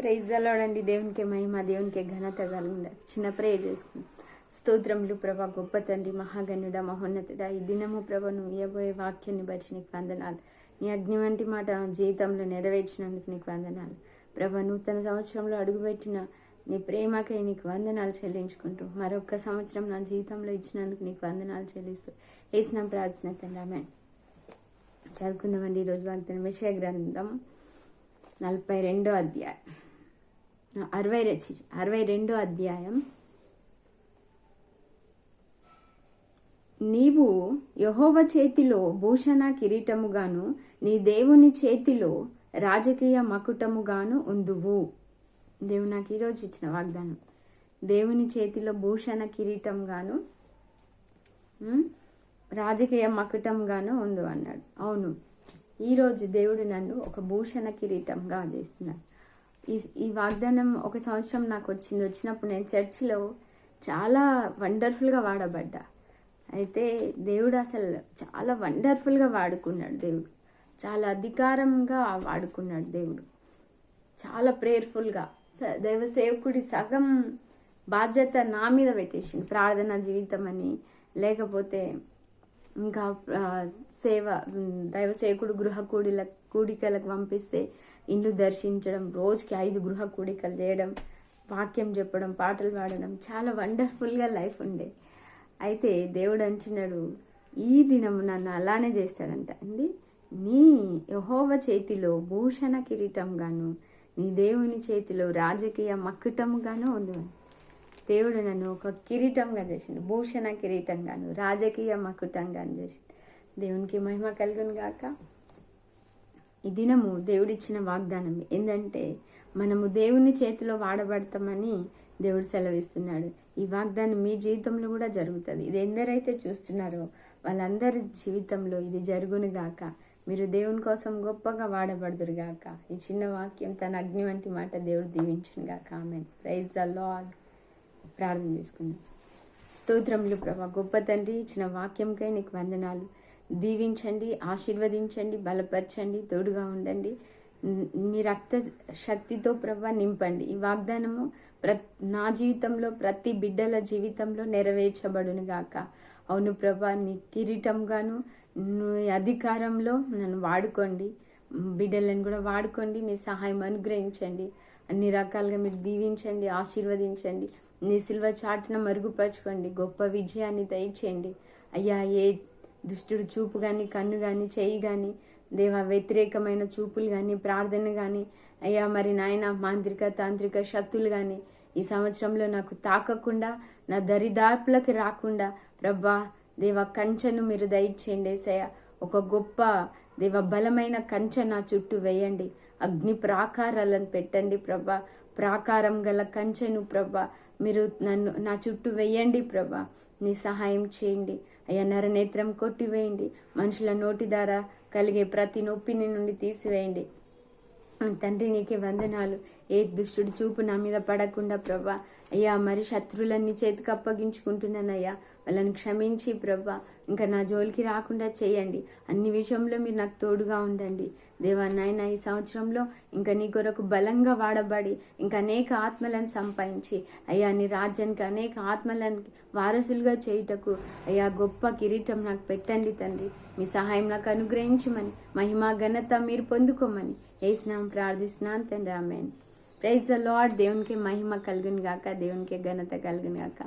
Praise అలవాడండి. దేవునికి మహిమ, దేవునికి ఘనత కలుగుండాలి. చిన్న ప్రేయర్ చేసుకుందాం. స్తోత్రములు ప్రభా, గొప్ప తండ్రి, మహాగణుడ, మహోన్నతుడ, ఈ దినము ప్రభ నువ్వు ఇవ్వబోయే వాక్యాన్ని బట్టి నీకు వందనాలు. నీ అగ్ని వంటి మాట నా జీవితంలో నెరవేర్చినందుకు నీకు వందనాలు ప్రభ. నూతన సంవత్సరంలో అడుగుపెట్టిన నీ ప్రేమకై నీకు వందనాలు చెల్లించుకుంటూ మరొక సంవత్సరం నా జీవితంలో ఇచ్చినందుకు నీకు వందనాలు చెల్లిస్తూ వేసిన ప్రార్థన తండ్రి. ఆమేన్. చదువుకుందామండి. ఈరోజు వాగ్దానం యెషయా గ్రంథం 42వ అధ్యాయం 62వ అధ్యాయం. నీవు యెహోవా చేతిలో భూషణ కిరీటముగాను నీ దేవుని చేతిలో రాజకీయ మకుటముగాను ఉందువు. దేవుడు నాకు ఈరోజు ఇచ్చిన వాగ్దానం. దేవుని చేతిలో భూషణ కిరీటంగాను రాజకీయ మకుటంగాను ఉండు అన్నాడు. అవును, ఈరోజు దేవుడు నన్ను ఒక భూషణ కిరీటంగా చేస్తున్నాడు. ఈ వాగ్దానం ఒక సంవత్సరం నాకు వచ్చినప్పుడు నేను చర్చిలో చాలా వండర్ఫుల్గా వాడబడ్డా. అయితే దేవుడు అసలు చాలా వండర్ఫుల్గా వాడుకున్నాడు. దేవుడు చాలా అధికారంగా వాడుకున్నాడు. దేవుడు చాలా ప్రేయర్ఫుల్గా దైవ సేవకుడి సగం బాధ్యత నా మీద పెట్టేసింది. ప్రార్థనా జీవితం అని, లేకపోతే ఇంకా సేవ, దైవ సేవకుడు గృహ కూడికలకు పంపిస్తే ఇండ్లు దర్శించడం, రోజుకి 5 గృహ కూడికలు చేయడం, వాక్యం చెప్పడం, పాటలు పాడడం, చాలా వండర్ఫుల్గా లైఫ్ ఉండే. అయితే దేవుడు అంటున్నాడు, ఈ దినము నన్ను అలానే చేస్తాడంట అండి. నీ యెహోవా చేతిలో భూషణ కిరీటంగాను నీ దేవుని చేతిలో రాజకీయ మకుటముగాను ఉంది. దేవుడు నన్ను ఒక కిరీటంగా చేసిండు, భూషణ కిరీటంగాను రాజకీయ మకుటంగాను చేసిండు. దేవునికి మహిమ కలుగును గాక. ఈ దినము దేవుడిచ్చిన వాగ్దానం ఏంటంటే మనము దేవుని చేతిలో వాడబడతామని దేవుడు సెలవిస్తున్నాడు. ఈ వాగ్దానం మీ జీవితంలో కూడా జరుగుతుంది. ఇది ఎందరైతే చూస్తున్నారో వాళ్ళందరి జీవితంలో ఇది జరుగును గాక. మీరు దేవుని కోసం గొప్పగా వాడబడుదురు గాక. ఈ చిన్న వాక్యం తన అగ్ని వంటి మాట దేవుడు దీవించును గాక. ఆమేన్. Praise the lord. ప్రార్థన చేసుకుందాం. స్తోత్రములు ప్రభా, గొప్ప తండ్రి, ఇచ్చిన వాక్యంకై నీకు వందనాలు. దీవించండి, ఆశీర్వదించండి, బలపరచండి, తోడుగా ఉండండి. మీ రక్త శక్తితో ప్రభా నింపండి. ఈ వాగ్దానము నా జీవితంలో, ప్రతి బిడ్డల జీవితంలో నెరవేర్చబడును గాక. అవును ప్రభా, నీ కిరీటంగాను నీ అధికారంలో నన్ను వాడుకోండి, బిడ్డలను కూడా వాడుకోండి. మీ సహాయం అనుగ్రహించండి. అన్ని రకాలుగా మీరు దీవించండి, ఆశీర్వదించండి. నీ సిల్వ చాటున మరుగుపరచుకోండి. గొప్ప విజయాన్ని దయచేయండి అయ్యా. ఏ దుష్టుడు చూపు కానీ, కన్ను కానీ, చెయ్యి కానీ, దేవ వ్యతిరేకమైన చూపులు కానీ, ప్రార్థన కానీ, అయ్యా మరి నాయన మాంత్రిక తాంత్రిక శక్తులు కానీ ఈ సంవత్సరంలో నాకు తాకకుండా, నా దరిదాపులకు రాకుండా ప్రభా దేవ కంచెను మీరు దయచేయండి. ఏసయ్య, ఒక గొప్ప దేవ బలమైన కంచె నా చుట్టూ వేయండి. అగ్ని ప్రాకారాలను పెట్టండి ప్రభా. ప్రాకారం గల కంచెను ప్రభా మీరు నా చుట్టూ వేయండి ప్రభా. నీ సహాయం చేయండి అయ్యా. నరనేత్రం కొట్టివేయండి. మనుషుల నోటి ద్వారా కలిగే ప్రతి నొప్పిని నుండి తీసివేయండి తండ్రి. నీకే వందనాలు. ఏ దుష్టుడు చూపు నా మీద పడకుండా ప్రభా అయ్యా. మరి శత్రువులన్నీ చేతికి అప్పగించుకుంటున్నానయ్యా. వాళ్ళని క్షమించి ప్రభా ఇంకా నా జోలికి రాకుండా చేయండి. అన్ని విషయంలో మీరు నాకు తోడుగా ఉండండి దేవా. నాయన ఈ సంవత్సరంలో ఇంకా నీ కొరకు బలంగా వాడబడి ఇంకా అనేక ఆత్మలను సంపాదించి అయ్యా నీ రాజ్యానికి అనేక ఆత్మలను వారసులుగా చేయుటకు అయ్యా గొప్ప కిరీటం నాకు పెట్టండి తండ్రి. మీ సహాయం నాకు అనుగ్రహించమని, మహిమా ఘనత మీరు పొందుకోమని యేసునామమున ప్రార్థిస్తున్నాను తండ్రి. ఆమేన్. Praise the lord. దేవునికి మహిమ కలుగును గాక, దేవునికి ఘనత కలుగును గాక.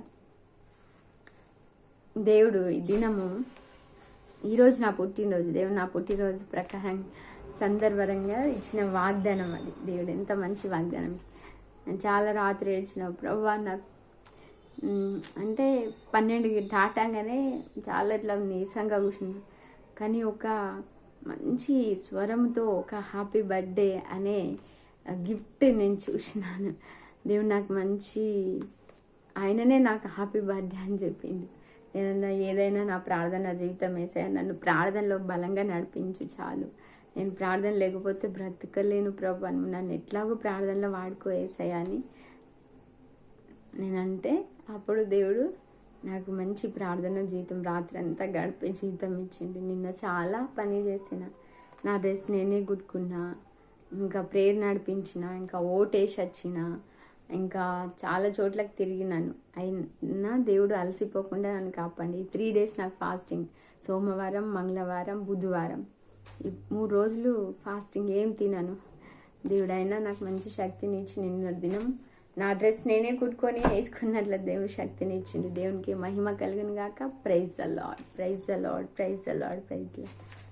దేవుడు ఈ దినము, ఈరోజు నా పుట్టినరోజు, దేవుడు నా పుట్టినరోజు ప్రకారం సందర్భంగా ఇచ్చిన వాగ్దానం అది. దేవుడు ఎంత మంచి వాగ్దానం. నేను చాలా రాత్రి ఏడ్చిన ప్రభా. నాకు అంటే 12 దాటంగానే చాలా ఇట్లా నీరసంగా కూర్చున్నా. కానీ ఒక మంచి స్వరంతో ఒక హ్యాపీ బర్త్డే అనే గిఫ్ట్ నేను చూసినాను. దేవుడు నాకు మంచి, ఆయననే నాకు హ్యాపీ బర్త్డే అని చెప్పిండు. ఏదైనా నా ప్రార్థన జీవితం వేసాయ, నన్ను ప్రార్థనలో బలంగా నడిపించు చాలు. నేను ప్రార్థన లేకపోతే బ్రతకలేను ప్రభు. నన్ను ఎట్లాగో ప్రార్థనలో వాడుకో వేసాయా అని నేనంటే, అప్పుడు దేవుడు నాకు మంచి ప్రార్థన జీవితం, రాత్రి అంతా గడిపే జీవితం ఇచ్చిండు. నిన్న చాలా పని చేసిన, నా డ్రెస్ నేనే కుట్టుకున్నా, ఇంకా ప్రేయర్ నడిపించిన, ఇంకా ఓటేసి వచ్చిన, ఇంకా చాలా చోట్లకి తిరిగినాను. అయినా దేవుడు అలసిపోకుండా నన్ను కాపాడి 3 days నాకు ఫాస్టింగ్, సోమవారం, మంగళవారం, బుధవారం, ఈ 3 రోజులు ఫాస్టింగ్, ఏం తినను. దేవుడైనా నాకు మంచి శక్తిని ఇచ్చి నిన్న దినం నా డ్రెస్ నేనే కుట్టుకొని వేసుకున్నట్ల దేవుడు శక్తిని ఇచ్చిండు. దేవునికి మహిమ కలుగును గాక. Praise the Lord, praise the Lord, praise the Lord, praise the lord.